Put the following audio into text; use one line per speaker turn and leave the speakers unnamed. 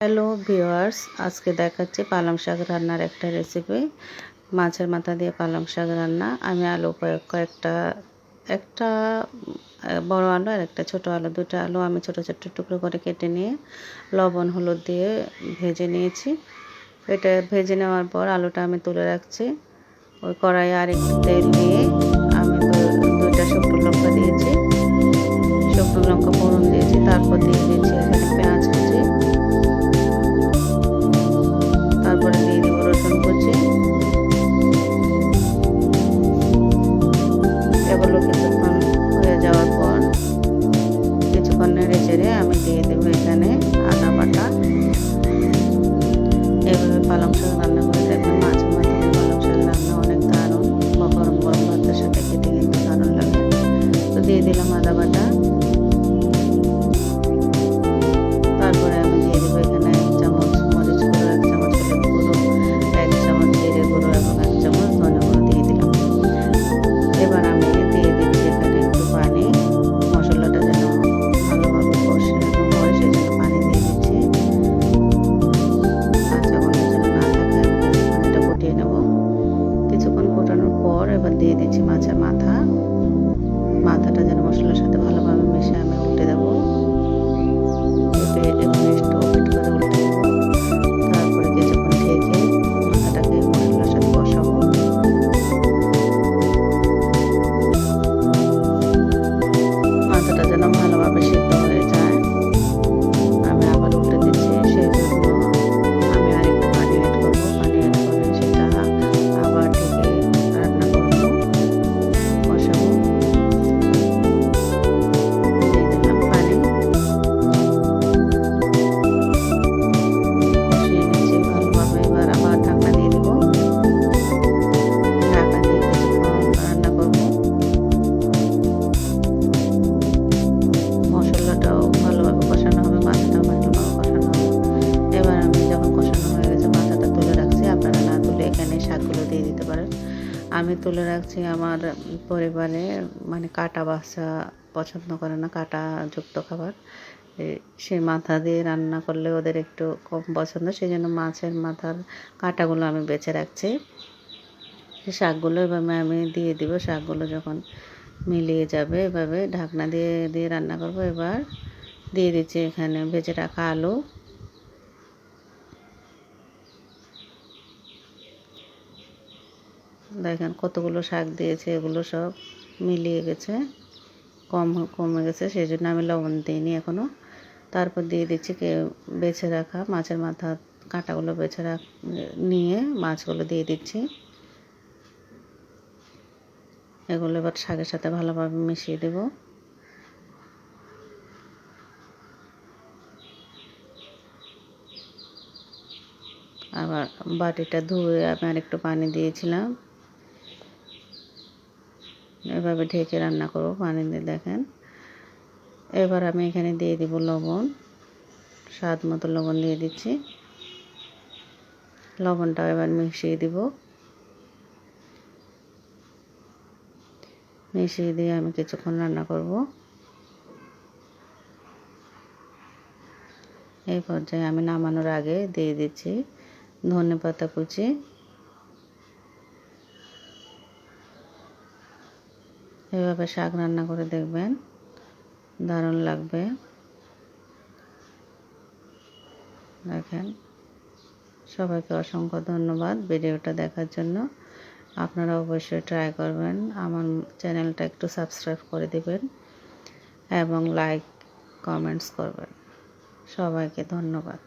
Hello viewers, আজকে দেখাচ্ছি পালং শাক রান্নার একটা রেসিপি। মাছের মাথা দিয়ে পালং শাক রান্না। আমি আলু কয়েকটা একটা বড় আলু আর একটা ছোট আলু, দুটো আলু আমি ছোট ছোট টুকরো করে কেটে নিয়ে লবণ হলুদ দিয়ে ভেজে নিয়েছি। এটা ভেজে নেওয়ার পর আলুটা আমি তুলে রাখছি। ওই কড়াইয়ে আর একটু তেল দিয়ে আমি দুইটা শুকনো লঙ্কা দিয়েছি, শুকনো লঙ্কা ফোড়ন দিয়েছি। তারপর দিয়ে দিয়েছি এখানে পেঁয়াজ কুচি, তারপরে দিয়ে দিব রসুন কুচি। এগুলো কিছুক্ষণ হয়ে যাওয়ার পর কিছুক্ষণ নেড়ে চেড়ে আমি দিয়ে দেবো এখানে আদা বাটা। এভাবে পালং শাক রান্না করে দেখবেন, মাছের মাথা দিয়ে পালং শাক রান্না অনেক দারুণ, বা গরম গরম ভাতের সাথে খেতে কিন্তু দারুণ লাগে। তো দিয়ে দিলাম আদা বাটা। তারপরে আমি দিয়ে দেবো এখানে 1 চামচ মরিচ গুঁড়ো, 1 চামচ হলুদ গুঁড়ো, 1 চামচ জিরে গুঁড়ো এবং 1 চামচ ধনে গুঁড়ো দিয়ে দিলাম। এবার আমি দিয়ে দিচ্ছি এখানে একটু পানি, মশলাটা যেন ভালোভাবে কষে হয় সেজন্য পানি দিয়ে দিচ্ছি। কাঁচা গন্ধ যেন না থাকে, আমি কিছুক্ষণ এটা ফুটিয়ে নেব। কিছুক্ষণ ফোটানোর পর এবার দিয়ে দিচ্ছি মাছের মাথাটা যেন মশলার সাথে ভালোভাবে মিশে আমি উল্টে দেবো। তারপরে কিছুক্ষণ ঢেকে মাথাটাকে মশলার সাথে কষাবো। মাথাটা যেন ভালোভাবে সিদ্ধ হয়ে যায়, আমি আবার উল্টে দিচ্ছি। সেই জন্য আমি আরেকটু পানি অ্যাড করবো। পানি অ্যাড করে সেটা আবার ঢেকে রান্না করবো, কষাবো। দিয়ে দিলাম পানি, কষিয়ে নিচ্ছি ভালোভাবে। এবার আবার ঢাকনা দিয়ে দেবো। ঢাকা দিয়ে কিছুক্ষণ রান্না করবো। মশলাটাও ভালোভাবে কষানো হবে, মাথাটাও ভালোভাবে কষানো হবে। এবার আমি যখন কষানো হয়ে গেছে মাথাটা তুলে রাখছি। আপনারা না তুলে এখানে শাকগুলো দিয়ে দিতে পারেন। আমি তুলে রাখছি। আমার পরিবারে মানে কাটা বাছা পছন্দ করে না, কাটা যুক্ত খাবার। সেই মাথা দিয়ে রান্না করলে ওদের একটু কম পছন্দ, সেই জন্য মাছের মাথার কাঁটাগুলো আমি বেছে রাখছি। শাকগুলো এভাবে আমি দিয়ে দিব। শাকগুলো যখন মিলিয়ে যাবে এভাবে ঢাকনা দিয়ে দিয়ে রান্না করব। এবার দিয়ে দিচ্ছি এখানে ভেজে রাখা আলু। দেখেন কতগুলো শাক দিয়েছে, এগুলো সব মিলিয়ে গেছে, কমে গেছে, সেই জন্য আমি লবণ দিইনি এখনও। তারপর দিয়ে দিচ্ছি বেছে রাখা মাছের মাথা কাঁটাগুলো বেছে নিয়ে মাছগুলো দিয়ে দিচ্ছি। এগুলো এবার শাকের সাথে ভালোভাবে মিশিয়ে দেব। আবার বাটিটা ধুয়ে আমি আরেকটু পানি দিয়েছিলাম। এভাবে ঢেকে রান্না করব পানি দিয়ে। দেখেন এবার আমি এখানে দিয়ে দিব লবণ, স্বাদ মতো লবণ দিয়ে দিচ্ছি। লবণটাও এবার মিশিয়ে দিব। মিশিয়ে দিয়ে আমি কিছুক্ষণ রান্না করব। এই পর্যায়ে আমি নামানোর আগে দিয়ে দিচ্ছি ধনেপাতা কুচি। এভাবে শাক রান্না করে দেখবেন, দারুণ লাগবে। দেখেন, সবাইকে অসংখ্য ধন্যবাদ ভিডিওটা দেখার জন্য। আপনারা অবশ্যই ট্রাই করবেন। আমার চ্যানেলটা একটু সাবস্ক্রাইব করে দিবেন এবং লাইক কমেন্টস করবেন। সবাইকে ধন্যবাদ।